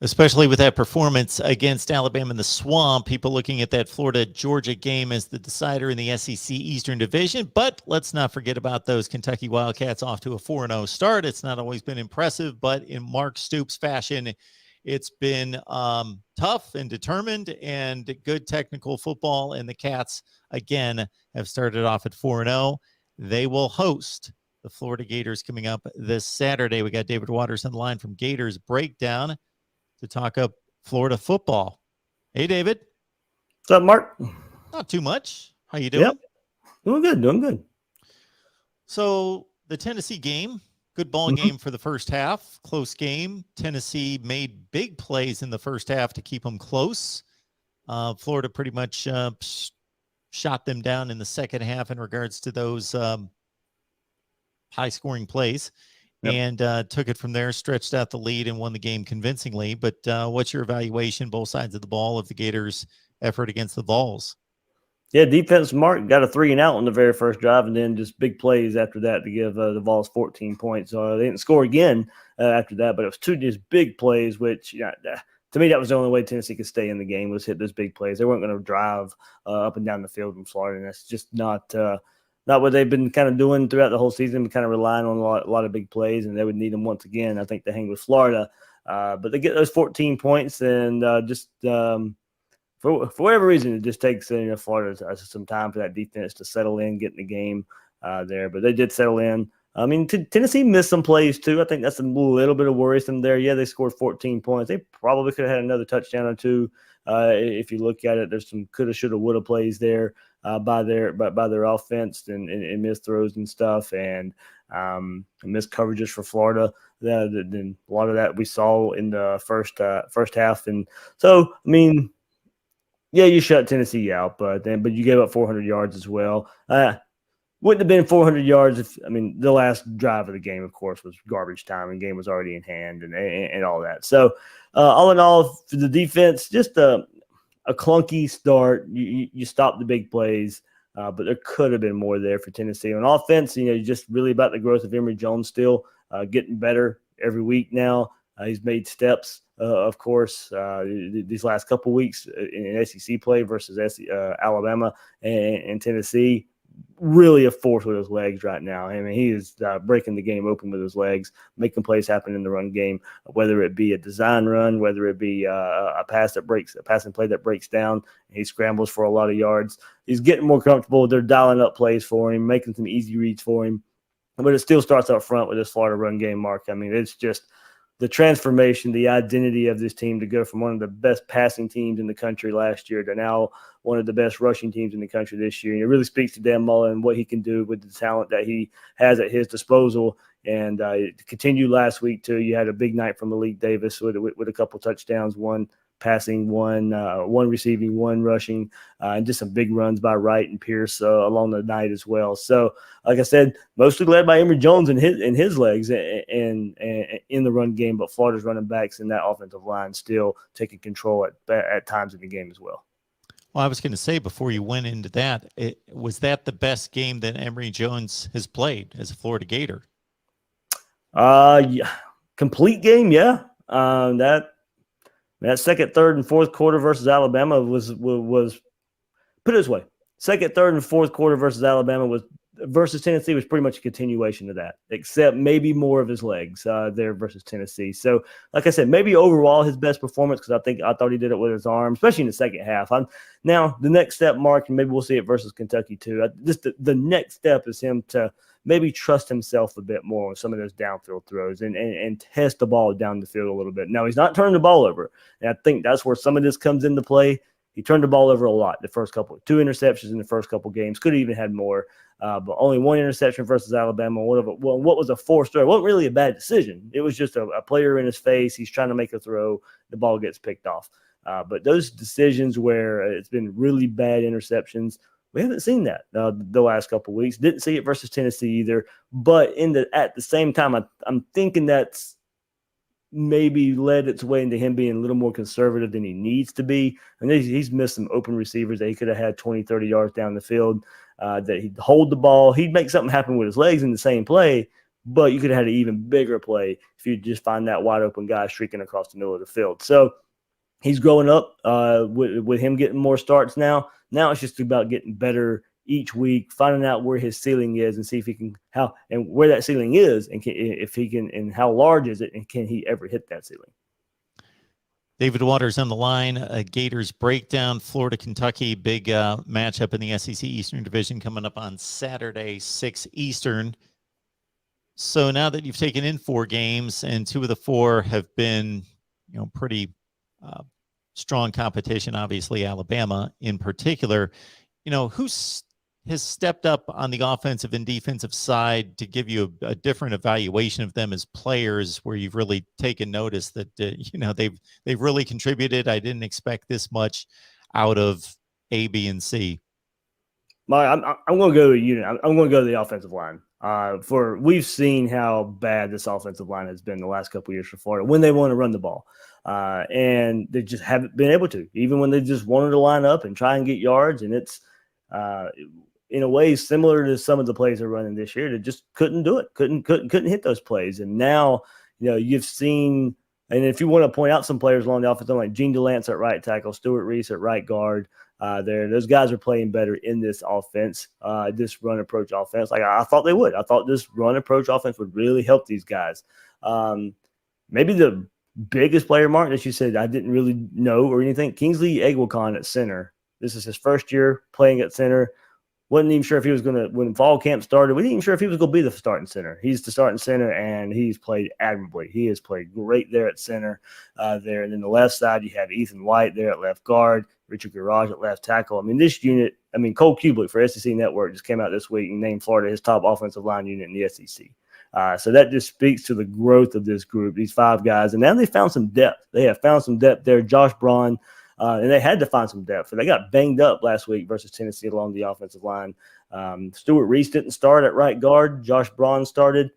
especially with that performance against Alabama in the Swamp. People looking at that Florida-Georgia game as the decider in the SEC Eastern Division. But let's not forget about those Kentucky Wildcats off to a 4-0 start. It's not always been impressive, but in Mark Stoops fashion, it's been tough and determined and good technical football. And the Cats, again, have started off at 4-0. They will host the Florida Gators coming up this Saturday. We got David Waters on the line from Gators Breakdown to talk up Florida football. Hey, David. What's up, Mark? Not too much. How you doing? Yep. Doing good. So the Tennessee game, good ball game for the first half, close game. Tennessee made big plays in the first half to keep them close. Florida pretty much shot them down in the second half in regards to those high-scoring plays. Yep. And took it from there, stretched out the lead, and won the game convincingly. But what's your evaluation, both sides of the ball, of the Gators' effort against the Vols? Yeah, defense, Mark, got a 3-and-out on the very first drive, and then just big plays after that to give the Vols 14 points. They didn't score again after that, but it was two just big plays, which to me that was the only way Tennessee could stay in the game, was hit those big plays. They weren't going to drive up and down the field from Florida, and that's just not what they've been kind of doing throughout the whole season, kind of relying on a lot of big plays, and they would need them once again, I think, to hang with Florida. But they get those 14 points, and for whatever reason, it just takes Florida some time for that defense to settle in, get in the game there. But they did settle in. I mean, Tennessee missed some plays too. I think that's a little bit of worrisome there. Yeah, they scored 14 points. They probably could have had another touchdown or two. If you look at it, there's some coulda, shoulda, woulda plays there by their offense and missed throws and stuff, and missed coverages for Florida. Then a lot of that we saw in the first half, and so I mean, yeah, you shut Tennessee out, but you gave up 400 yards as well. Wouldn't have been 400 yards if, the last drive of the game, of course, was garbage time and game was already in hand and all that. So, all in all, for the defense, just a clunky start. You stopped the big plays, but there could have been more there for Tennessee. On offense, just really about the growth of Emory Jones still getting better every week now. He's made steps, of course, these last couple weeks in SEC play versus Alabama and Tennessee. Really a force with his legs right now. He is breaking the game open with his legs, making plays happen in the run game, whether it be a design run, whether it be a passing play that breaks down. He scrambles for a lot of yards. He's getting more comfortable. They're dialing up plays for him, making some easy reads for him. But it still starts up front with this Florida run game, Mark. It's just the transformation, the identity of this team to go from one of the best passing teams in the country last year to now one of the best rushing teams in the country this year. And it really speaks to Dan Mullen and what he can do with the talent that he has at his disposal. And continue last week, too. You had a big night from Malik Davis with a couple touchdowns, one passing, one receiving, one rushing, and just some big runs by Wright and Pierce along the night as well. So, like I said, mostly led by Emory Jones and his legs and in the run game, but Florida's running backs and that offensive line still taking control at times in the game as well. Well, I was going to say before you went into that, was that the best game that Emory Jones has played as a Florida Gator? Yeah, complete game, yeah. That second, third, and fourth quarter versus Alabama was put it this way: second, third, and fourth quarter versus Alabama versus Tennessee was pretty much a continuation of that, except maybe more of his legs there versus Tennessee. So, like I said, maybe overall his best performance, because I thought he did it with his arm, especially in the second half. Now the next step, Mark, and maybe we'll see it versus Kentucky too. The next step is him to maybe trust himself a bit more on some of those downfield throws and test the ball down the field a little bit. Now, he's not turning the ball over, and I think that's where some of this comes into play. He turned the ball over a lot the first two interceptions in the first couple games. Could have even had more, but only one interception versus Alabama. What was a forced throw? It wasn't really a bad decision. It was just a player in his face. He's trying to make a throw. The ball gets picked off. But those decisions where it's been really bad interceptions, we haven't seen that the last couple of weeks. Didn't see it versus Tennessee either. But at the same time, I'm thinking that's maybe led its way into him being a little more conservative than he needs to be. And he's missed some open receivers that he could have had 20, 30 yards down the field, that he'd hold the ball. He'd make something happen with his legs in the same play, but you could have had an even bigger play if you just find that wide open guy streaking across the middle of the field. So he's growing up with him getting more starts now. Now it's just about getting better each week, finding out where his ceiling is and see if he can where that ceiling is and if he can and how large is it and can he ever hit that ceiling. David Waters on the line, Gators breakdown, Florida, Kentucky, big matchup in the SEC Eastern Division coming up on Saturday, 6 Eastern. So now that you've taken in 4 games and 2 of the 4 have been, pretty strong competition, obviously Alabama in particular, who's has stepped up on the offensive and defensive side to give you a different evaluation of them as players, where you've really taken notice that they've really contributed. I didn't expect this much out of A, B, and C. I'm going to go to unit. I'm going to go to the offensive line. We've seen how bad this offensive line has been the last couple of years for Florida when they want to run the ball, and they just haven't been able to, even when they just wanted to line up and try and get yards. And it's in a way similar to some of the plays they're running this year. They just couldn't do it, couldn't hit those plays. And now, you've seen, and if you want to point out some players along the offensive line, like Gene Delance at right tackle, Stuart Reese at right guard, those guys are playing better in this offense, this run approach offense. Like I thought they would. I thought this run approach offense would really help these guys. Maybe the biggest player, Mark, that you said I didn't really know or anything, Kingsley Egwakon at center. This is his first year playing at center. Wasn't even sure if he was going to, when fall camp started, we weren't even sure if he was going to be the starting center. He's the starting center, and he's played admirably. He has played great there at center there. And then the left side, you have Ethan White there at left guard, Richard Garage at left tackle. I mean, this unit, Cole Kublik for SEC Network just came out this week and named Florida his top offensive line unit in the SEC. So that just speaks to the growth of this group, these 5 guys. And now they found some depth. They have found some depth there. Josh Braun, and they had to find some depth. They got banged up last week versus Tennessee along the offensive line. Stuart Reese didn't start at right guard. Josh Braun started,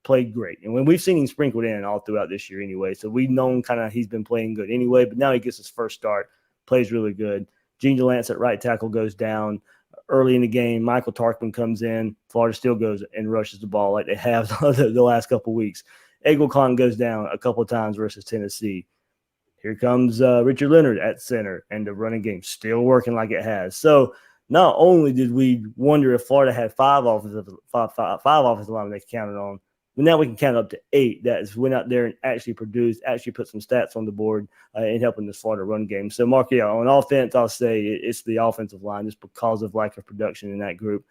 played great. And when we've seen him sprinkled in all throughout this year anyway, so we've known kind of he's been playing good anyway, but now he gets his first start, plays really good. Gene Delance at right tackle goes down early in the game. Michael Tarkman comes in. Florida still goes and rushes the ball like they have the last couple of weeks. Egwakon goes down a couple of times versus Tennessee. Here comes Richard Leonard at center, and the running game still working like it has. So not only did we wonder if Florida had 5 offensive linemen they counted on, but now we can count up to 8 that went out there and actually produced, actually put some stats on the board in helping this Florida run game. So, Mark, on offense, I'll say it's the offensive line just because of lack of production in that group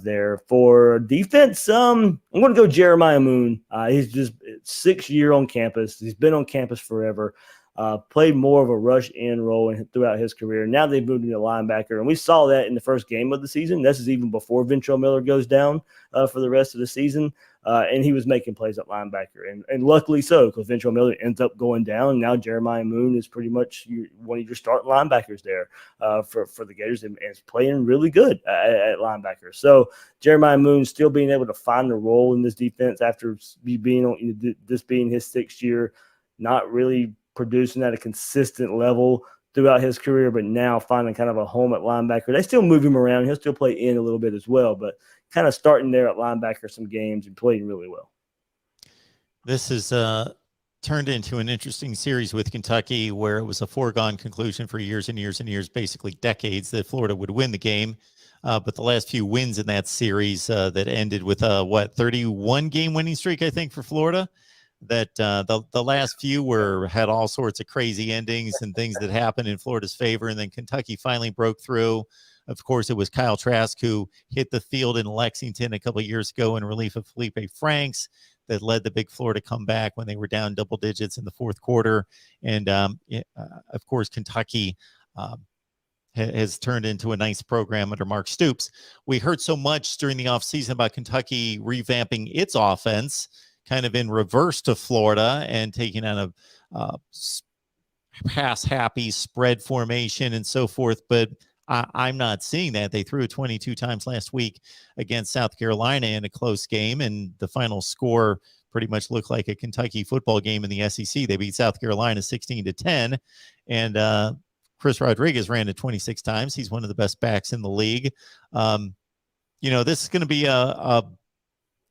there. For defense, I'm going to go Jeremiah Moon. He's just 6th year on campus. He's been on campus forever. Played more of a rush in role throughout his career. Now they've moved him to linebacker, and we saw that in the first game of the season. This is even before Ventrell Miller goes down for the rest of the season, and he was making plays at linebacker, and luckily so, because Ventrell Miller ends up going down, and now Jeremiah Moon is pretty much one of your starting linebackers there for the Gators, and is playing really good at linebacker. So Jeremiah Moon still being able to find a role in this defense after being on this being his 6th year, not really producing at a consistent level throughout his career, but now finding kind of a home at linebacker. They still move him around. He'll still play in a little bit as well, but kind of starting there at linebacker some games and playing really well. This has turned into an interesting series with Kentucky, where it was a foregone conclusion for years and years and years, basically decades, that Florida would win the game. But the last few wins in that series that ended with a 31 game winning streak, I think, for Florida. That the last few had all sorts of crazy endings and things that happened in Florida's favor. And then Kentucky finally broke through. Of course, it was Kyle Trask who hit the field in Lexington a couple of years ago in relief of Felipe Franks that led the big Florida comeback when they were down double digits in the 4th quarter. And, of course, Kentucky has turned into a nice program under Mark Stoops. We heard so much during the offseason about Kentucky revamping its offense, kind of in reverse to Florida, and taking on a pass-happy spread formation and so forth. But I'm not seeing that. They threw it 22 times last week against South Carolina in a close game, and the final score pretty much looked like a Kentucky football game in the SEC. They beat South Carolina 16-10, and Chris Rodriguez ran it 26 times. He's one of the best backs in the league. This is going to be a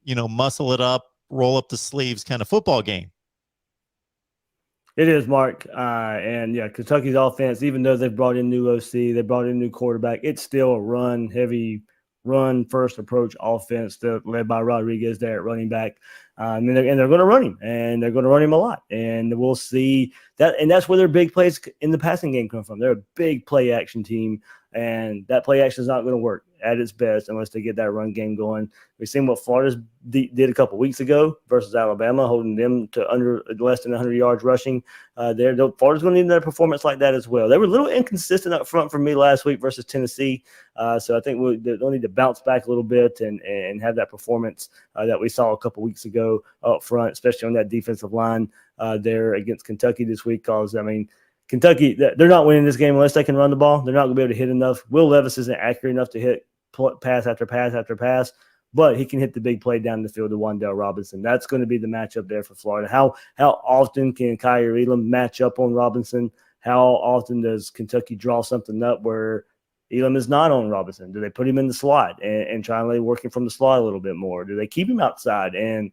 muscle it up, roll up the sleeves kind of football game. It is, Mark. And yeah, Kentucky's offense, even though they've brought in new OC, they brought in new quarterback, it's still a run first approach offense led by Rodriguez there at running back. And they're going to run him, and they're going to run him a lot. And we'll see that. And that's where their big plays in the passing game come from. They're a big play action team, and that play action is not going to work at its best unless they get that run game going. We've seen what Florida did a couple weeks ago versus Alabama, holding them to under less than 100 yards rushing. Florida's going to need another performance like that as well. They were a little inconsistent up front for me last week versus Tennessee, so I think they'll need to bounce back a little bit and have that performance that we saw a couple weeks ago up front, especially on that defensive line there against Kentucky this week. Because Kentucky, they're not winning this game unless they can run the ball. They're not going to be able to hit enough. Will Levis isn't accurate enough to hit pass after pass after pass, but he can hit the big play down the field to Wan'Dale Robinson. That's going to be the matchup there for Florida. How often can Kaiir Elam match up on Robinson? How often does Kentucky draw something up where Elam is not on Robinson? Do they put him in the slot and try and lay working from the slot a little bit more? Do they keep him outside? And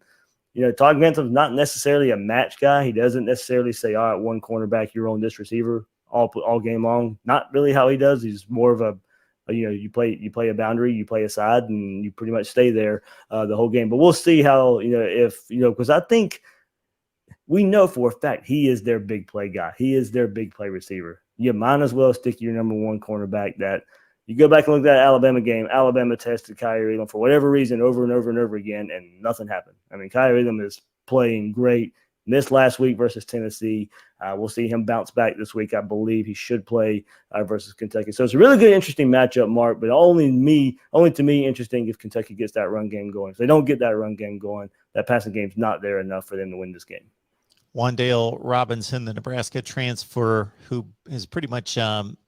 Todd Grantham's not necessarily a match guy. He doesn't necessarily say, all right, one cornerback, you're on this receiver all game long. Not really how he does. He's more of a you play a boundary, you play a side, and you pretty much stay there the whole game. But we'll see how, because I think we know for a fact he is their big play guy. He is their big play receiver. You might as well stick your number one cornerback. That you go back and look at that Alabama game. Alabama tested Kaiir Elam for whatever reason over and over and over again, and nothing happened. I mean, Kaiir Elam is playing great. Missed last week versus Tennessee. We'll see him bounce back this week. I believe he should play versus Kentucky. So it's a really good, interesting matchup, Mark, but only to me interesting if Kentucky gets that run game going. If they don't get that run game going, that passing game's not there enough for them to win this game. Wan'Dale Robinson, the Nebraska transfer, who has pretty much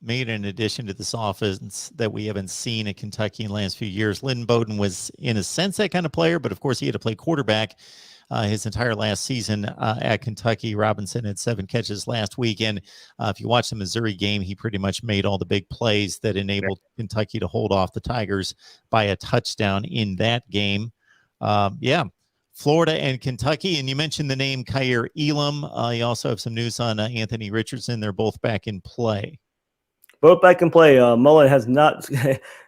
made an addition to this offense that we haven't seen at Kentucky in the last few years. Lynn Bowden was, in a sense, that kind of player, but of course he had to play quarterback his entire last season at Kentucky. Robinson had 7 catches last weekend. If you watch the Missouri game, he pretty much made all the big plays that enabled Kentucky to hold off the Tigers by a touchdown in that game. Florida and Kentucky, and you mentioned the name Kaiir Elam. You also have some news on Anthony Richardson. They're both back in play. Both back in play. Mullen has not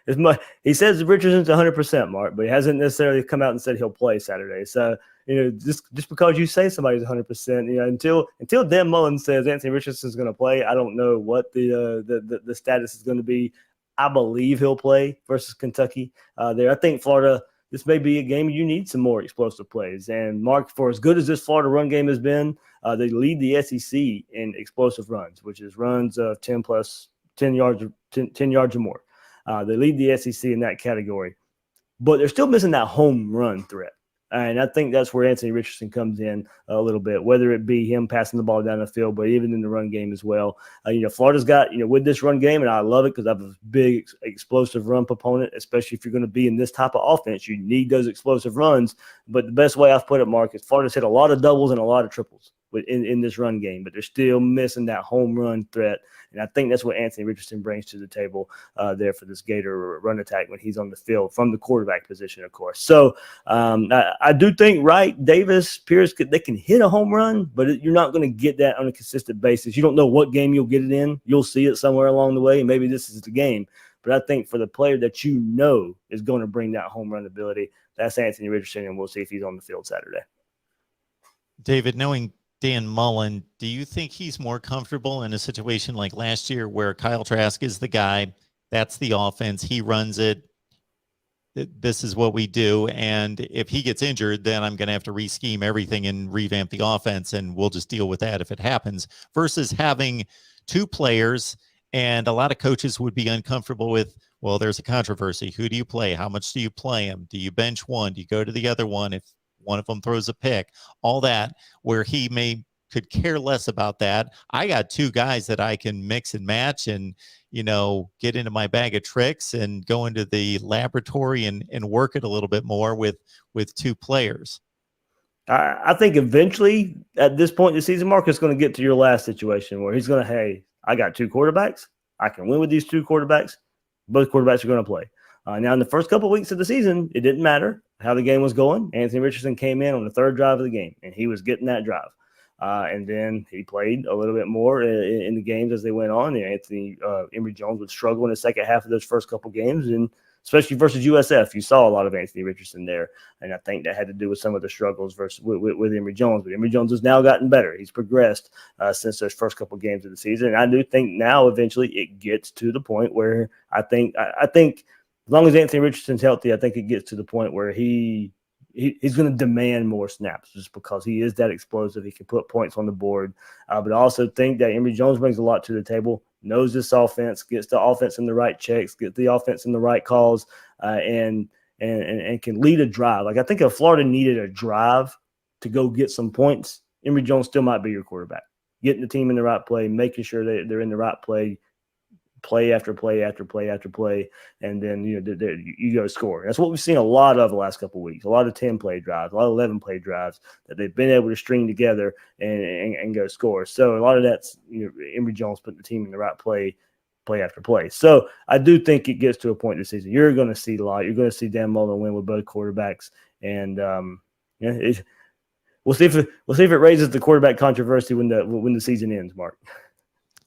as much. He says Richardson's 100%, Mark, but he hasn't necessarily come out and said he'll play Saturday. So just because you say somebody's 100%, until Dan Mullen says Anthony Richardson's going to play, I don't know what the status is going to be. I believe he'll play versus Kentucky. There, I think Florida. This may be a game you need some more explosive plays. And Mark, for as good as this Florida run game has been, they lead the SEC in explosive runs, which is runs of 10 yards or more. They lead the SEC in that category, but they're still missing that home run threat. And I think that's where Anthony Richardson comes in a little bit, whether it be him passing the ball down the field, but even in the run game as well. Florida's got, with this run game, and I love it because I'm a big explosive run proponent, especially if you're going to be in this type of offense. You need those explosive runs. But the best way I've put it, Mark, is Florida's hit a lot of doubles and a lot of triples in this run game, but they're still missing that home run threat. And I think that's what Anthony Richardson brings to the table there for this Gator run attack when he's on the field from the quarterback position, of course. So I do think Wright, Davis, Pierce, they can hit a home run, but you're not going to get that on a consistent basis. You don't know what game you'll get it in. You'll see it somewhere along the way. Maybe this is the game. But I think for the player that is going to bring that home run ability, that's Anthony Richardson, and we'll see if he's on the field Saturday. David, knowing Dan Mullen, do you think he's more comfortable in a situation like last year where Kyle Trask is the guy, that's the offense, he runs it, this is what we do, and if he gets injured, then I'm going to have to re-scheme everything and revamp the offense, and we'll just deal with that if it happens, versus having 2 players, and a lot of coaches would be uncomfortable with, well, there's a controversy. Who do you play? How much do you play him? Do you bench one? Do you go to the other one if one of them throws a pick? All that, where he could care less about that. I got 2 guys that I can mix and match and, get into my bag of tricks and go into the laboratory and work it a little bit more with 2 players. I think eventually at this point in the season, Mark is going to get to your last situation where he's going to, hey, I got 2 quarterbacks. I can win with these 2 quarterbacks. Both quarterbacks are going to play. Now, in the first couple of weeks of the season, it didn't matter. how the game was going. Anthony Richardson came in on the third drive of the game, and he was getting that drive. And then he played a little bit more in the games as they went on. And Emory Jones would struggle in the second half of those first couple games, and especially versus USF, you saw a lot of Anthony Richardson there. And I think that had to do with some of the struggles with Emory Jones. But Emory Jones has now gotten better. He's progressed since those first couple games of the season. And I do think now eventually it gets to the point where I think as long as Anthony Richardson's healthy, I think it gets to the point where he's going to demand more snaps just because he is that explosive. He can put points on the board. But I also think that Emory Jones brings a lot to the table, knows this offense, gets the offense in the right checks, gets the offense in the right calls, and can lead a drive. Like, I think if Florida needed a drive to go get some points, Emory Jones still might be your quarterback. Getting the team in the right play, making sure they're in the right play after play after play after play, and then you go score. That's what we've seen a lot of the last couple of weeks. A lot of 10-play drives, a lot of 11-play drives that they've been able to string together and go score. So a lot of that's Emory Jones putting the team in the right play after play. So I do think it gets to a point this season. You're going to see a lot. You're going to see Dan Mullen win with both quarterbacks, and we'll see if it raises the quarterback controversy when the season ends, Mark.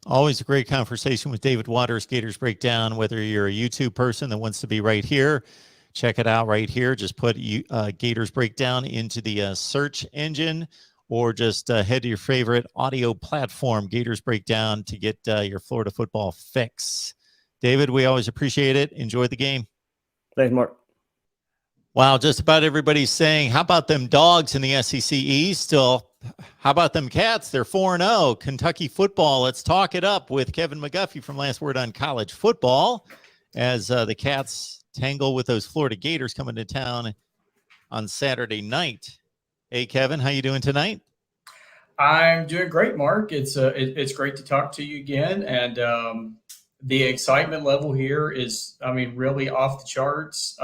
Always a great conversation with David Waters, Gators Breakdown. Whether you're a YouTube person that wants to be right here, check it out right here. Just put Gators Breakdown into the search engine, or just head to your favorite audio platform, Gators Breakdown, to get your Florida football fix. David, we always appreciate it. Enjoy the game. Thanks, Mark. Wow, just about everybody's saying, how about them dogs in the SEC East? Still, how about them Cats? They're 4-0. Kentucky football. Let's talk it up with Kevin McGuffey from Last Word on College Football as the Cats tangle with those Florida Gators coming to town on Saturday night. Hey, Kevin, how you doing tonight? I'm doing great, Mark. It's great to talk to you again, and the excitement level here is, really off the charts.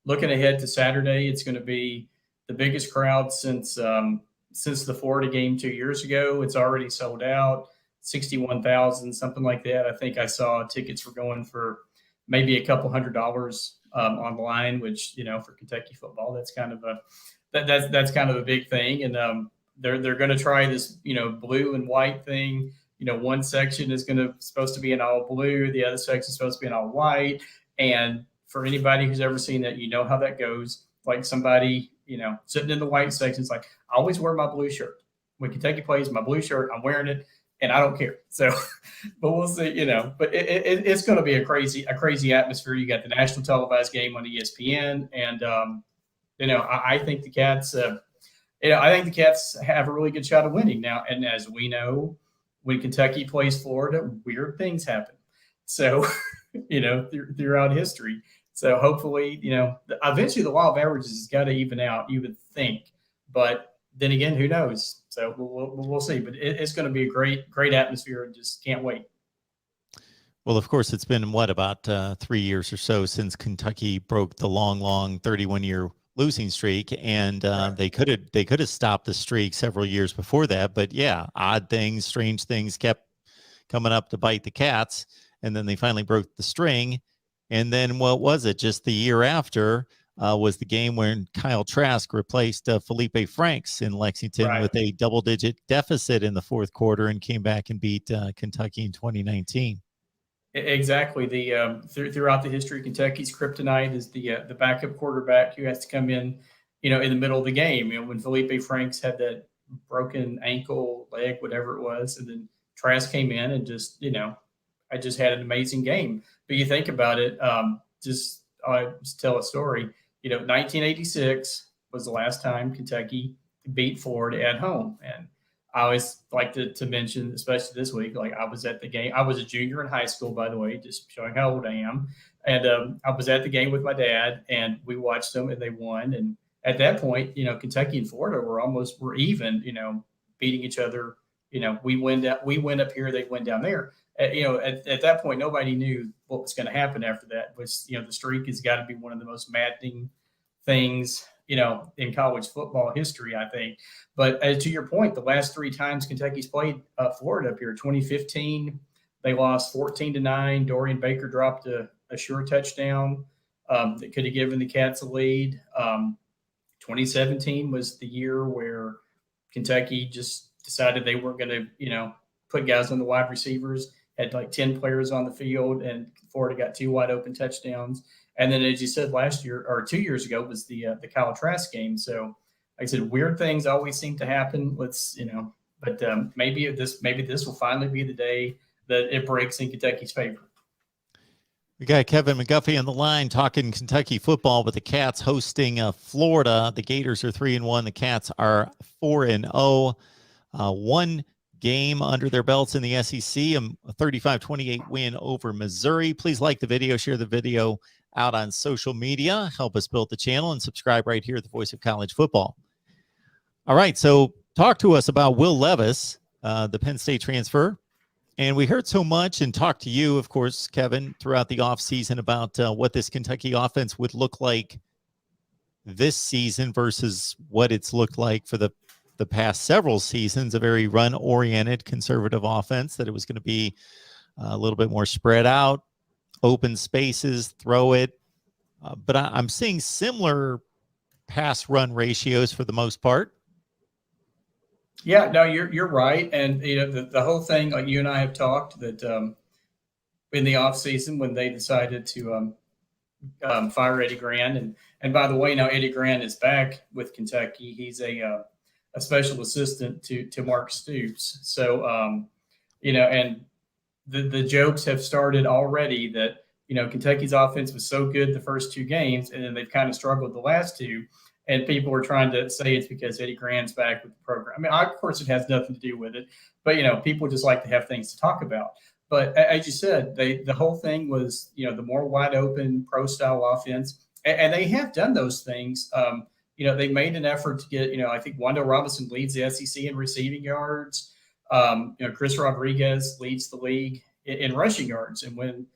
Looking ahead to Saturday, it's going to be the biggest crowd since the Florida game 2 years ago. It's already sold out, 61,000, something like that. I think I saw tickets were going for maybe a couple $100 online, which for Kentucky football, that's kind of a big thing. And they're going to try this blue and white thing. One section is supposed to be in all blue, the other section is supposed to be in all white, and for anybody who's ever seen that, how that goes. Like somebody, sitting in the white section, it's like, I always wear my blue shirt. When Kentucky plays, my blue shirt, I'm wearing it, and I don't care. So, but we'll see, But it's going to be a crazy atmosphere. You got the national televised game on ESPN, and I think the Cats, have a really good shot of winning now. And as we know, when Kentucky plays Florida, weird things happen. So, throughout history. So hopefully, eventually the law of averages has got to even out, you would think. But then again, who knows? So we'll see. But it's going to be a great atmosphere, and just can't wait. Well, of course, it's been, about 3 years or so since Kentucky broke the long 31-year losing streak, and they could have stopped the streak several years before that. But yeah, odd things, strange things kept coming up to bite the Cats, and then they finally broke the string. And then what was it? Just the year after was the game when Kyle Trask replaced Felipe Franks in Lexington with a double-digit deficit in the fourth quarter, and came back and beat Kentucky in 2019. Exactly. Throughout the history of Kentucky's kryptonite is the backup quarterback who has to come in, in the middle of the game. When Felipe Franks had that broken ankle, leg, whatever it was, and then Trask came in and just, I just had an amazing game. But you think about it, I'll just tell a story. 1986 was the last time Kentucky beat Florida at home. And I always like to mention, especially this week, like I was at the game. I was a junior in high school, by the way, just showing how old I am. And I was at the game with my dad, and we watched them, and they won. And at that point, Kentucky and Florida were even, beating each other. We win up here, they win down there. At that point, nobody knew what was going to happen after that. The streak has got to be one of the most maddening things, in college football history, I think. But to your point, the last three times Kentucky's played Florida up here, 2015, they lost 14-9. Dorian Baker dropped a sure touchdown. that could have given the Cats a lead. 2017 was the year where Kentucky just decided they weren't going to, put guys on the wide receivers, had like 10 players on the field, and Florida got 2 wide open touchdowns. And then, as you said, last year or 2 years ago was the Kyle Trask game. So, like I said, weird things always seem to happen. But maybe this will finally be the day that it breaks in Kentucky's favor. We got Kevin McGuffey on the line talking Kentucky football with the Cats hosting Florida. The Gators are 3-1. The Cats are 4-0. One game under their belts in the SEC, a 35-28 win over Missouri. Please like the video, share the video out on social media, help us build the channel, and subscribe right here at the Voice of College Football. All right, so talk to us about Will Levis, the Penn State transfer. And we heard so much and talked to you, of course, Kevin, throughout the offseason about what this Kentucky offense would look like this season versus what it's looked like for the past several seasons, a very run-oriented conservative offense, that it was going to be a little bit more spread out, open spaces, throw it. But I'm seeing similar pass-run ratios for the most part. Yeah, no, you're right. And, the whole thing, like you and I have talked, that in the offseason when they decided to fire Eddie Gran. And by the way, now Eddie Gran is back with Kentucky. He's a special assistant to Mark Stoops. So, and the jokes have started already that, Kentucky's offense was so good the first 2 games, and then they've kind of struggled the last 2. And people are trying to say it's because Eddie Gran's back with the program. I mean, of course, it has nothing to do with it. But, people just like to have things to talk about. But as you said, the whole thing was, the more wide open pro-style offense. And they have done those things. They made an effort to get, I think Wan'Dale Robinson leads the SEC in receiving yards. Chris Rodriguez leads the league in rushing yards. And when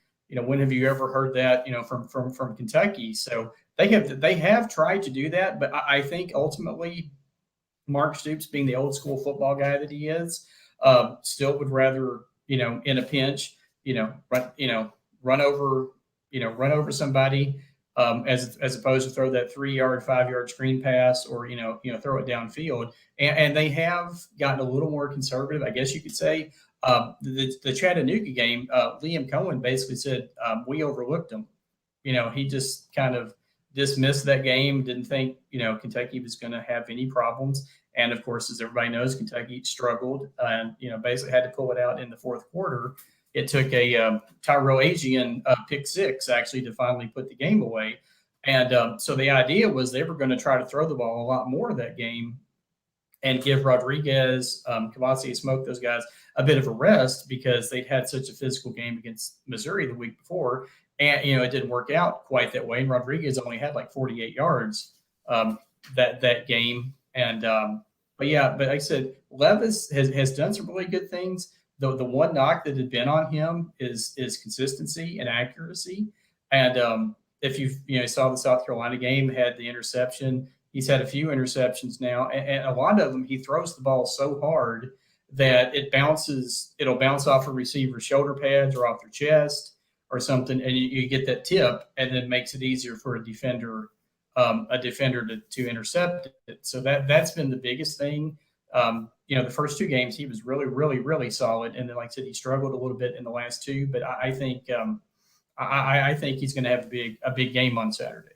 have you ever heard that, from Kentucky? So they have tried to do that, but I think ultimately Mark Stoops, being the old school football guy that he is, still would rather, in a pinch, run over somebody, as opposed to throw that 3-yard, 5-yard screen pass, or throw it downfield. And they have gotten a little more conservative, I guess you could say. The Chattanooga game, Liam Cohen basically said, we overlooked them. He just kind of dismissed that game, didn't think, Kentucky was going to have any problems. And of course, as everybody knows, Kentucky struggled and, basically had to pull it out in the fourth quarter. It took a Tyrell Asian pick 6 actually to finally put the game away. And so the idea was they were going to try to throw the ball a lot more that game and give Rodriguez, Kavasi, Smoke, those guys a bit of a rest, because they'd had such a physical game against Missouri the week before. And, it didn't work out quite that way. And Rodriguez only had like 48 yards that game. And but like I said, Levis has done some really good things. The one knock that had been on him is consistency and accuracy. And if you saw the South Carolina game, had the interception. He's had a few interceptions now, and a lot of them he throws the ball so hard that it'll bounce off a receiver's shoulder pads or off their chest or something, and you get that tip, and then makes it easier for a defender to intercept it. So that's been the biggest thing. The first 2 games he was really, really, really solid, and then, like I said, he struggled a little bit in the last 2. But I think I think he's going to have a big game on Saturday.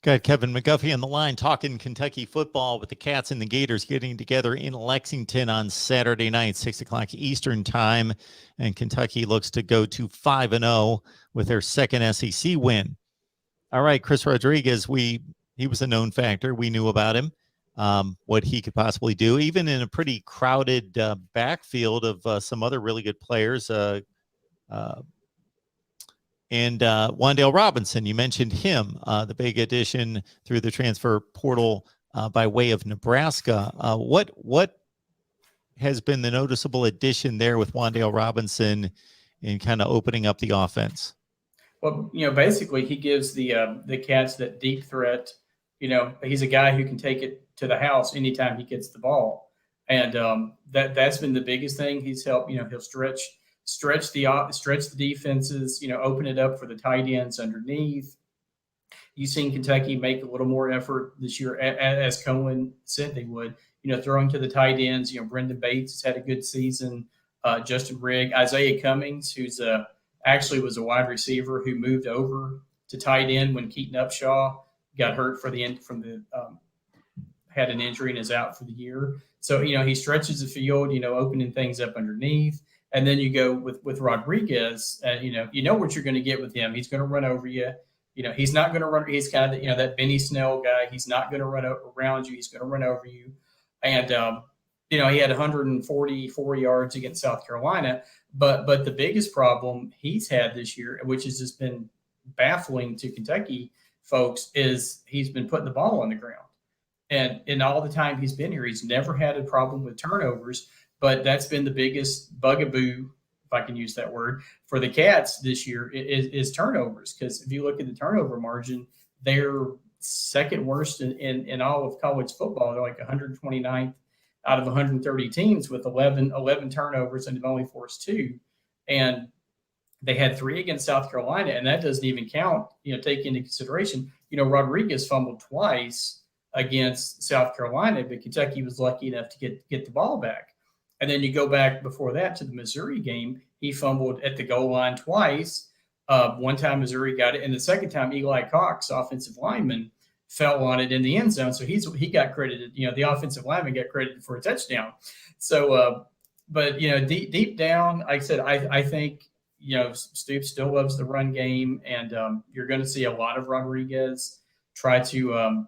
Got Kevin McGuffey on the line talking Kentucky football with the Cats and the Gators getting together in Lexington on Saturday night, 6:00 Eastern time. And Kentucky looks to go to 5-0 with their second SEC win. All right, Chris Rodriguez, he was a known factor. We knew about him, what he could possibly do, even in a pretty crowded backfield of some other really good players. And Wan'Dale Robinson, you mentioned him, the big addition through the transfer portal by way of Nebraska. What has been the noticeable addition there with Wan'Dale Robinson in kind of opening up the offense? Well, basically he gives the Cats that deep threat. He's a guy who can take it to the house anytime he gets the ball, and that's been the biggest thing. He's helped. He'll stretch the defenses, open it up for the tight ends underneath. You've seen Kentucky make a little more effort this year, as Cohen said they would. Throwing to the tight ends. Brendan Bates has had a good season. Justin Rigg, Isaiah Cummings, who's actually was a wide receiver who moved over to tight end when Keaton Upshaw got hurt had an injury and is out for the year. So, he stretches the field, opening things up underneath. And then you go with Rodriguez, you know what you're going to get with him. He's going to run over you. He's not going to run. He's kind of, that Benny Snell guy. He's not going to run around you. He's going to run over you. And, he had 144 yards against South Carolina. But the biggest problem he's had this year, which has just been baffling to Kentucky folks, is he's been putting the ball on the ground. And in all the time he's been here, he's never had a problem with turnovers. But that's been the biggest bugaboo, if I can use that word, for the Cats this year is turnovers. Because if you look at the turnover margin, they're second worst in all of college football. They're like 129th out of 130 teams with 11 turnovers, and they've only forced 2. And they had 3 against South Carolina, and that doesn't even count, take into consideration, Rodriguez fumbled twice against South Carolina, but Kentucky was lucky enough to get the ball back. And then you go back before that to the Missouri game. He fumbled at the goal line twice. One time Missouri got it, and the second time Eli Cox, offensive lineman, fell on it in the end zone. So he got credited. The offensive lineman got credited for a touchdown. So, but deep down, like I said, I think Stoops still loves the run game, and you're going to see a lot of Rodriguez try to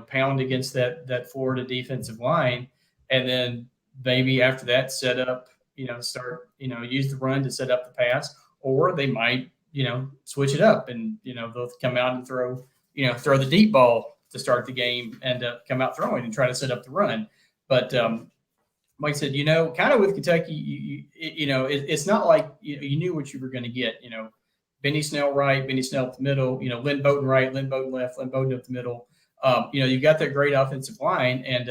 pound against that Florida defensive line, and then maybe after that set up, start, use the run to set up the pass, or they might, switch it up and, they'll come out and throw the deep ball to start the game and come out throwing and try to set up the run. But like I said, kind of with Kentucky, it's not like you knew what you were going to get. Benny Snell right, Benny Snell up the middle. Lynn Bowden right, Lynn Bowden left, Lynn Bowden up the middle. You've got that great offensive line, and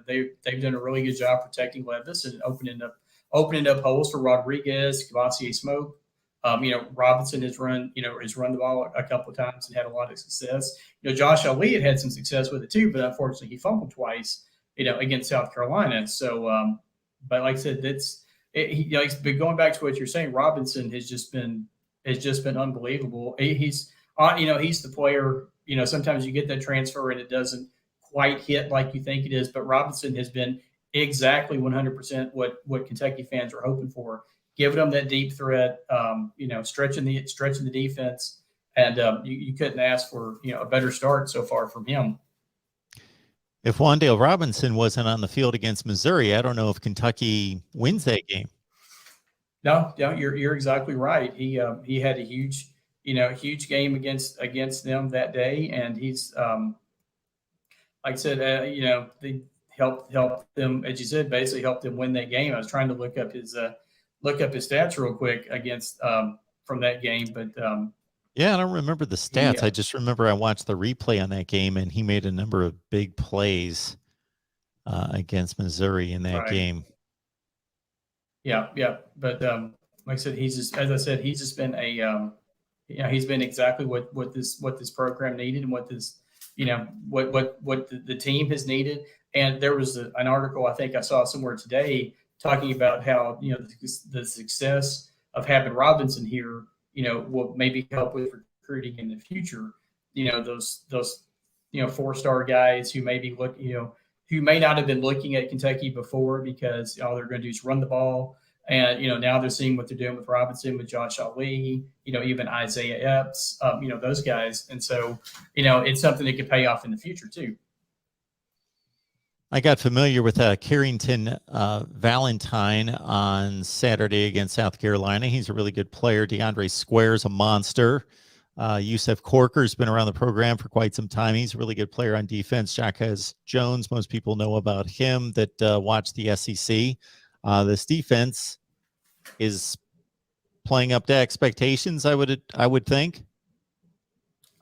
they've done a really good job protecting Levis and opening up holes for Rodriguez, Cavassier Smoke. Robinson has run the ball a couple of times and had a lot of success. Josh Ali had some success with it too, but unfortunately he fumbled twice, against South Carolina. So, but like I said, but going back to what you're saying, Robinson has just been unbelievable. He's the player. Sometimes you get that transfer and it doesn't quite hit like you think it is, but Robinson has been exactly 100% what Kentucky fans are hoping for. Giving them that deep threat, stretching the defense, and you couldn't ask for a better start so far from him. If Wan'Dale Robinson wasn't on the field against Missouri, I don't know if Kentucky wins that game. No, you're exactly right. He had a huge game against them that day, and he's like I said, they helped them, as you said, basically helped them win that game. I was trying to look up his stats real quick against from that game, but yeah, I don't remember the stats. Yeah. I just remember I watched the replay on that game, and he made a number of big plays against Missouri in that game. Yeah. But like I said, he's just been he's been exactly what this program needed and what this what the team has needed. And there was an article I think I saw somewhere today talking about how the success of having Robinson here will maybe help with recruiting in the future. Those 4-star guys who maybe who may not have been looking at Kentucky before because all they're going to do is run the ball. And, now they're seeing what they're doing with Robinson, with Josh Ali, even Isaiah Epps, those guys. And so, it's something that could pay off in the future too. I got familiar with Carrington Valentine on Saturday against South Carolina. He's a really good player. DeAndre Square's a monster. Yusef Corker's been around the program for quite some time. He's a really good player on defense. Jacquez Jones, most people know about him that watch the SEC. This defense is playing up to expectations, I would think.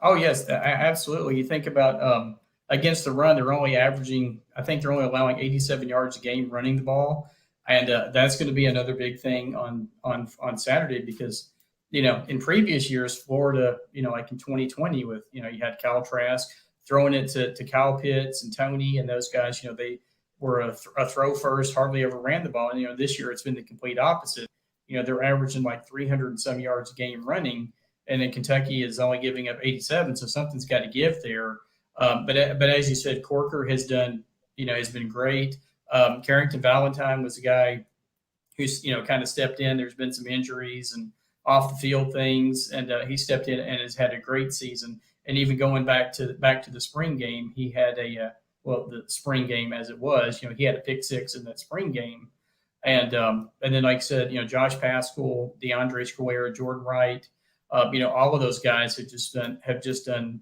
Oh, yes, absolutely. You think about against the run, they're only allowing 87 yards a game running the ball. And that's going to be another big thing on Saturday because, in previous years, Florida, like in 2020 with, you had Kyle Trask throwing it to Kyle Pitts and Tony and those guys, they were a throw first, hardly ever ran the ball. And, this year it's been the complete opposite. They're averaging like 300 and some yards a game running, and then Kentucky is only giving up 87. So something's got to give there. But as you said, Corker has done, has been great. Carrington Valentine was a guy who's, kind of stepped in. There's been some injuries and off the field things, and he stepped in and has had a great season. And even going back to the spring game, he had the spring game as it was, he had a pick six in that spring game. And then, like I said, Josh Paschal, DeAndre Square, Jordan Wright, all of those guys have just done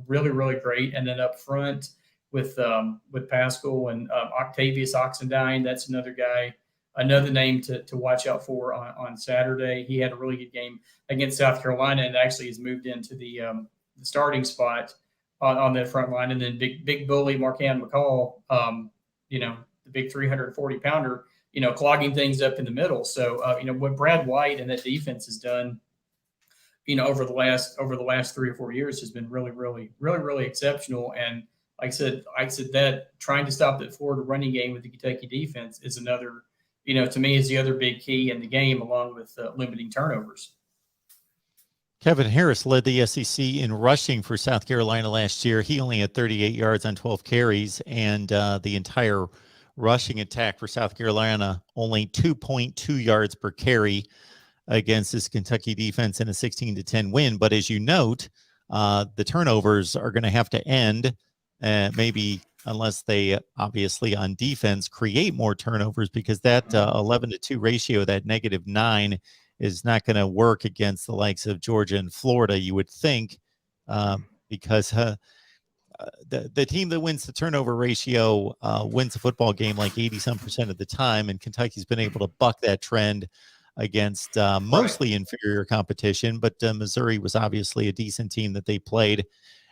really, really great. And then up front with Paschal and Octavius Oxendine, that's another guy, another name to watch out for on Saturday. He had a really good game against South Carolina and actually has moved into the starting spot on that front line. And then big bully Marquand McCall, the big 340 pounder, clogging things up in the middle. So, what Brad White and that defense has done, over the last 3 or 4 years has been really, really, really, really exceptional. And like I said that trying to stop that Florida running game with the Kentucky defense is another, to me is the other big key in the game, along with limiting turnovers. Kevin Harris led the SEC in rushing for South Carolina last year. He only had 38 yards on 12 carries, and the entire rushing attack for South Carolina only 2.2 yards per carry against this Kentucky defense in a 16-10 win. But as you note, the turnovers are going to have to end, maybe unless they obviously on defense create more turnovers, because that 11-2 ratio, that -9, is not going to work against the likes of Georgia and Florida, you would think, because the team that wins the turnover ratio wins the football game like 80-some% of the time, and Kentucky's been able to buck that trend against mostly inferior competition. But Missouri was obviously a decent team that they played,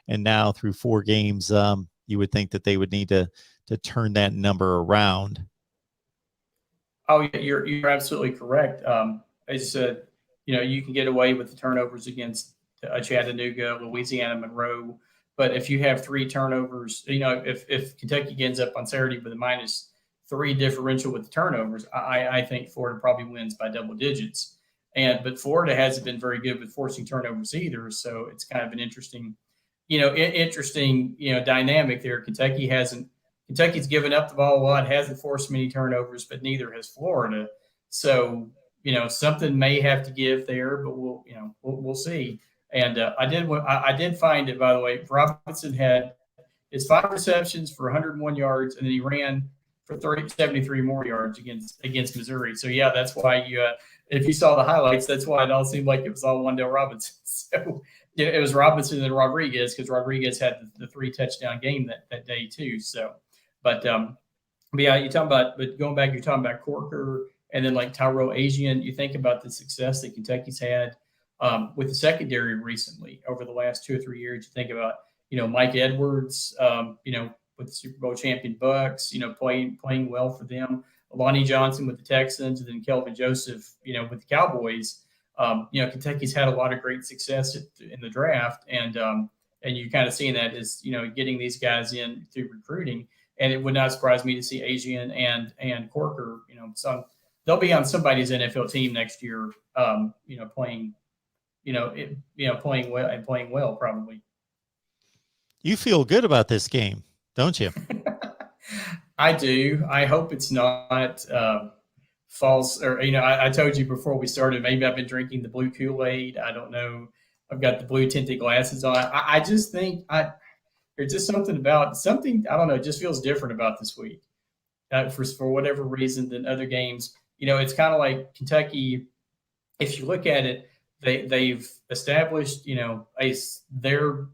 and now through 4 games, you would think that they would need to turn that number around. Oh, yeah, you're absolutely correct. As you said, you can get away with the turnovers against Chattanooga, Louisiana Monroe, but if you have 3 turnovers, if Kentucky ends up on Saturday with a -3 differential with the turnovers, I think Florida probably wins by double digits. But Florida hasn't been very good with forcing turnovers either, so it's kind of an interesting dynamic there. Kentucky's given up the ball a lot, hasn't forced many turnovers, but neither has Florida. So, something may have to give there, but we'll see. And I did find it, by the way. Robinson had his 5 receptions for 101 yards, and then he ran for 73 more yards against Missouri. So yeah, that's why if you saw the highlights, that's why it all seemed like it was all Wan'Dale Robinson. So it was Robinson and Rodriguez, because Rodriguez had the 3 touchdown game that day too. So, but yeah, but going back, you're talking about Corker and then like Tyrell Asian. You think about the success that Kentucky's had with the secondary recently over the last 2 or 3 years. You think about, Mike Edwards, with the Super Bowl champion Bucks, playing well for them. Lonnie Johnson with the Texans, and then Kelvin Joseph, with the Cowboys. Kentucky's had a lot of great success in the draft, and you're kind of seeing that as, getting these guys in through recruiting. And it would not surprise me to see Asian and Corker, they'll be on somebody's NFL team next year, playing well probably. You feel good about this game, don't you? I do. I hope it's not false. Or, I told you before we started, maybe I've been drinking the blue Kool-Aid. I don't know. I've got the blue tinted glasses on. I just think there's just something, I don't know, it just feels different about this week for whatever reason than other games. It's kind of like Kentucky. If you look at it, they've established, they're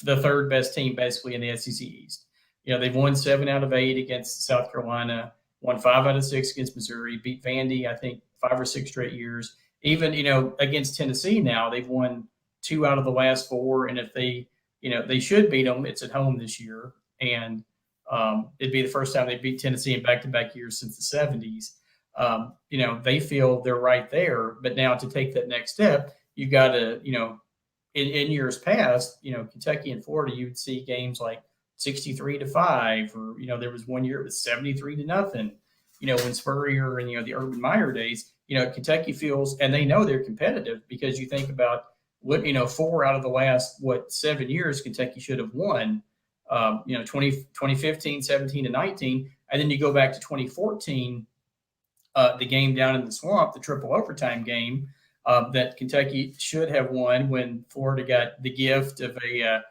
the 3rd best team basically in the SEC East. They've won 7 out of 8 against South Carolina, won 5 out of 6 against Missouri, beat Vandy, I think 5 or 6 straight years. Even, against Tennessee now, they've won 2 out of the last 4. And if they should beat them, it's at home this year. And it'd be the first time they beat Tennessee in back-to-back years since the 70s. they feel they're right there. But now to take that next step, you've got to, in years past, Kentucky and Florida, you would see games like 63-5, or, there was one year it was 73-0. When Spurrier and, the Urban Meyer days, Kentucky feels, and they know they're competitive, because you think about what, 4 out of the last, 7 years Kentucky should have won, 2015, 17, and 19. And then you go back to 2014, the game down in the swamp, the triple overtime game, that Kentucky should have won, when Florida got the gift of a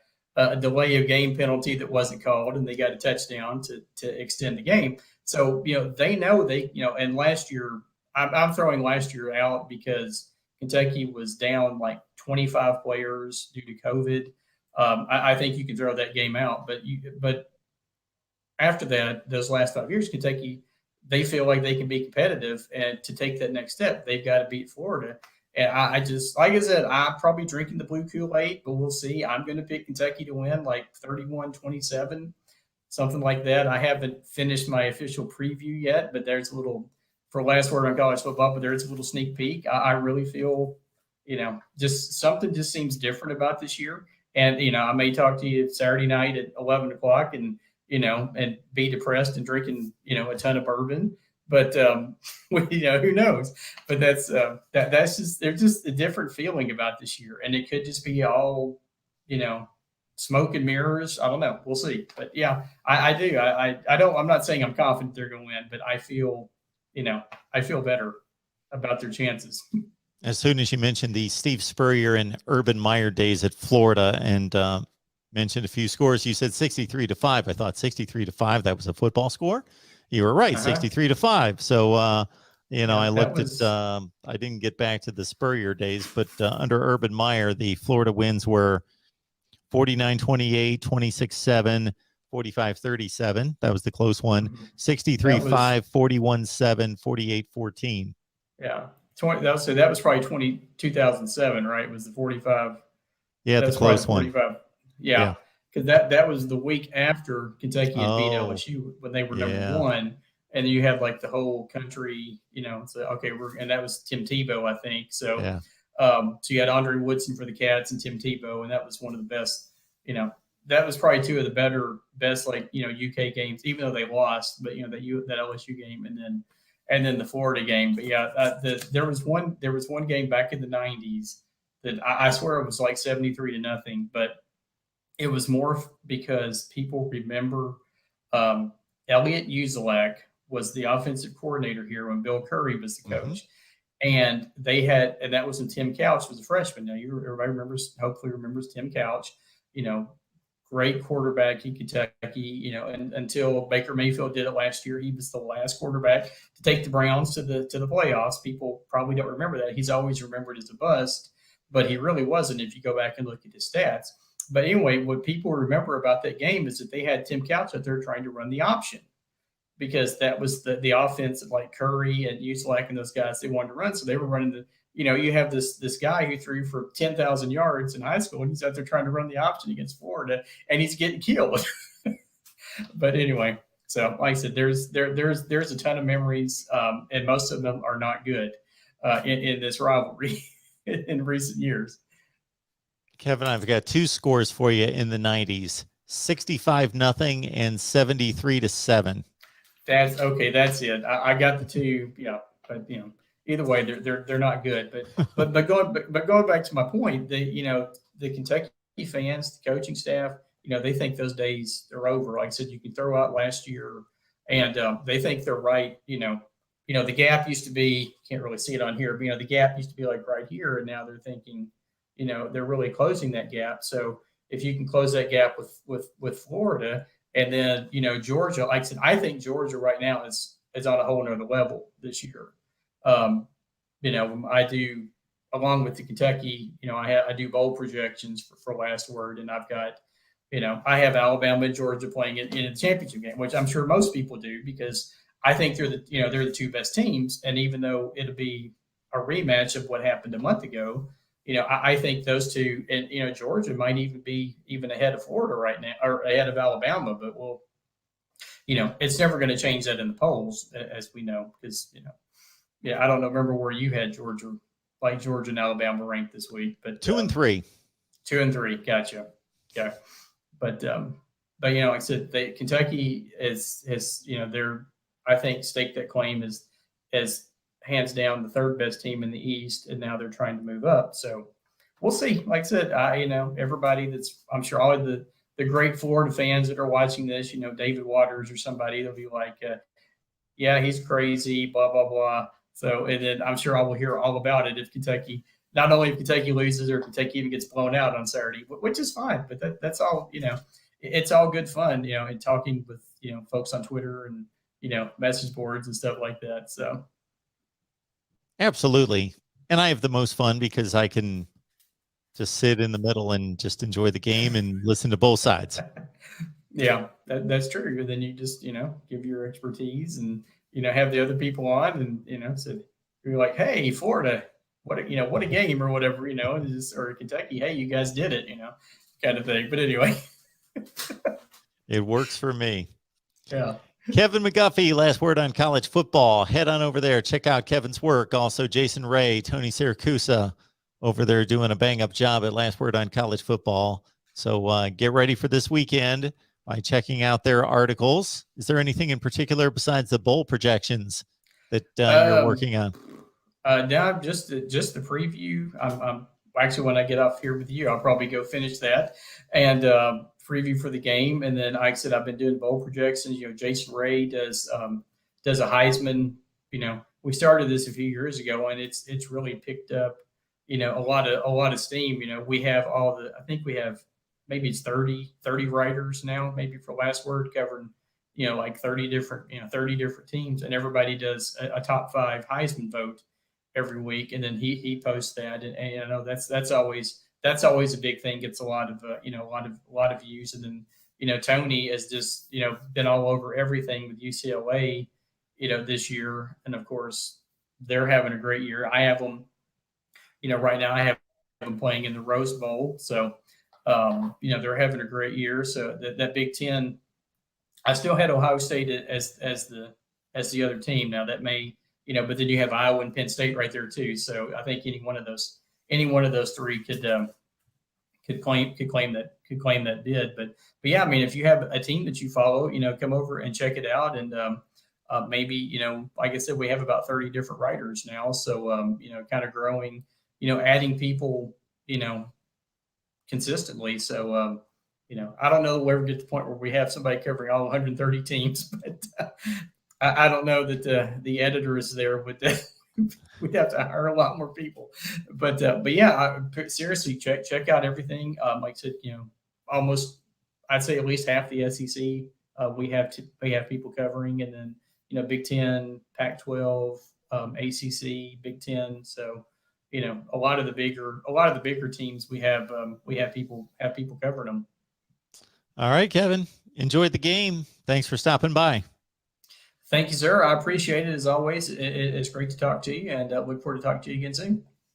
delay of game penalty that wasn't called, and they got a touchdown to extend the game. So, they know and last year, I'm throwing last year out because Kentucky was down like 25 players due to COVID. I think you can throw that game out, but after that, those last 5 years, Kentucky, they feel like they can be competitive, and to take that next step, they've got to beat Florida. And I just, like I said, I'm probably drinking the blue Kool-Aid, but we'll see. I'm going to pick Kentucky to win like 31-27, something like that. I haven't finished my official preview yet, but there's a little, for last word on college football, but there's a little sneak peek. I really feel, just something just seems different about this year. And, I may talk to you Saturday night at 11 o'clock and be depressed and drinking, a ton of bourbon. But, who knows? But that's just, there's just a different feeling about this year. And it could just be all, smoke and mirrors. I don't know. We'll see. But yeah, I do. I'm not saying I'm confident they're going to win, but I feel better about their chances. As soon as you mentioned the Steve Spurrier and Urban Meyer days at Florida, and mentioned a few scores, you said 63-5. I thought 63-5, that was a football score. You were right, 63-5. So, I looked at, I didn't get back to the Spurrier days, but under Urban Meyer, the Florida wins were 49-28, 26-7, 45-37. That was the close one. 63-5, 41-7, 48-14. Yeah. That was probably 2007, right? Was the 45. Yeah, the close one. Yeah. Because that was the week after Kentucky had beat LSU when they were number 1. And you had like the whole country, so, okay, and that was Tim Tebow, I think. So, so you had Andre Woodson for the Cats and Tim Tebow, and that was one of the best, that was probably 2 of the best, like, UK games, even though they lost, but, that LSU game and then the Florida game. But yeah, there was one game back in the 90s that I swear it was like 73-0, but it was more because people remember Elliot Uzelak was the offensive coordinator here when Bill Curry was the coach. And that was when Tim Couch was a freshman. Now, everybody hopefully remembers Tim Couch, great quarterback in Kentucky, and until Baker Mayfield did it last year, he was the last quarterback to take the Browns to the playoffs. People probably don't remember that. He's always remembered as a bust, but he really wasn't if you go back and look at his stats. But anyway, what people remember about that game is that they had Tim Couch out there trying to run the option, because that was the offense of like Curry and Uselak and those guys they wanted to run. So they were running you have this guy who threw for 10,000 yards in high school, and he's out there trying to run the option against Florida, and he's getting killed. But anyway, so like I said, there's a ton of memories, and most of them are not good in this rivalry in recent years. Kevin, I've got 2 scores for you in the 90s, 65-0 and 73-7. That's okay. That's it. I got the 2. Yeah, but either way, they're not good. But going back to my point, the Kentucky fans, the coaching staff, they think those days are over. Like I said, you can throw out last year, and they think they're right. The gap used to be, can't really see it on here, but the gap used to be like right here, and now they're thinking, they're really closing that gap. So if you can close that gap with Florida, and then Georgia, like I said, I think Georgia right now is on a whole nother level this year. I do, along with the Kentucky, I do bowl projections for last word, and I've got, I have Alabama and Georgia playing in a championship game, which I'm sure most people do, because I think they're the 2 best teams. And even though it'll be a rematch of what happened a month ago, I think those 2, and Georgia might even be ahead of Florida right now, or ahead of Alabama. But it's never going to change that in the polls, as we know, because Yeah, I don't know. Remember where you had Georgia, like Georgia and Alabama ranked this week, but 2 and 3. 2 and 3. Gotcha. Yeah, but like I said, Kentucky has they're I think staked that claim as hands down the third best team in the East, and now they're trying to move up. So we'll see. Like I said, everybody I'm sure all of the great Florida fans that are watching this, David Waters or somebody, they'll be like, yeah, he's crazy, blah, blah, blah. So, and then I'm sure I will hear all about it not only if Kentucky loses or if Kentucky even gets blown out on Saturday, which is fine. But that's all, it's all good fun, and talking with, folks on Twitter and, message boards and stuff like that. So. Absolutely. And I have the most fun because I can just sit in the middle and just enjoy the game and listen to both sides. Yeah, that's true. And then you just, give your expertise and, have the other people on and, so you're like, hey, Florida, what a game or whatever, or Kentucky, hey, you guys did it, kind of thing. But anyway. It works for me. Yeah. Kevin McGuffey, last word on college football. Head on over there. Check out Kevin's work. Also, Jason Ray, Tony Siracusa over there doing a bang-up job at Last Word on College Football. So get ready for this weekend by checking out their articles. Is there anything in particular besides the bowl projections that you're working on? No, just the preview. I'm actually, when I get off here with you, I'll probably go finish that and preview for the game. And then, like I said, I've been doing bowl projections. Jason Ray does a Heisman. We started this a few years ago, and it's really picked up. A lot of steam. We have I think we have maybe it's 30 writers now, maybe for Last Word, covering, like 30 different teams, and everybody does a top 5 Heisman vote every week, and then he posts that, and I know that's always a big thing. Gets a lot of a lot of views, and then Tony has just been all over everything with UCLA, this year, and of course they're having a great year. I have them, right now I have them playing in the Rose Bowl, so they're having a great year. So that Big Ten, I still had Ohio State as the other team. Now that may, but then you have Iowa and Penn State right there too. So I think any one of those three could claim that bid. But yeah, I mean, if you have a team that you follow, come over and check it out. And maybe, like I said, we have about 30 different writers now. So, kind of growing, adding people, consistently. So, I don't know that we'll ever get to the point where we have somebody covering all 130 teams, but I don't know that the editors there would we'd have to hire a lot more people. But yeah, seriously, check out everything. Like I said, almost I'd say at least half the SEC we have people covering, and then Big Ten, Pac-12, ACC, Big Ten. So a lot of the bigger teams we have people covering them. All right, Kevin, enjoyed the game. Thanks for stopping by. Thank you, sir. I appreciate it as always. It's great to talk to you, and look forward to talking to you again soon.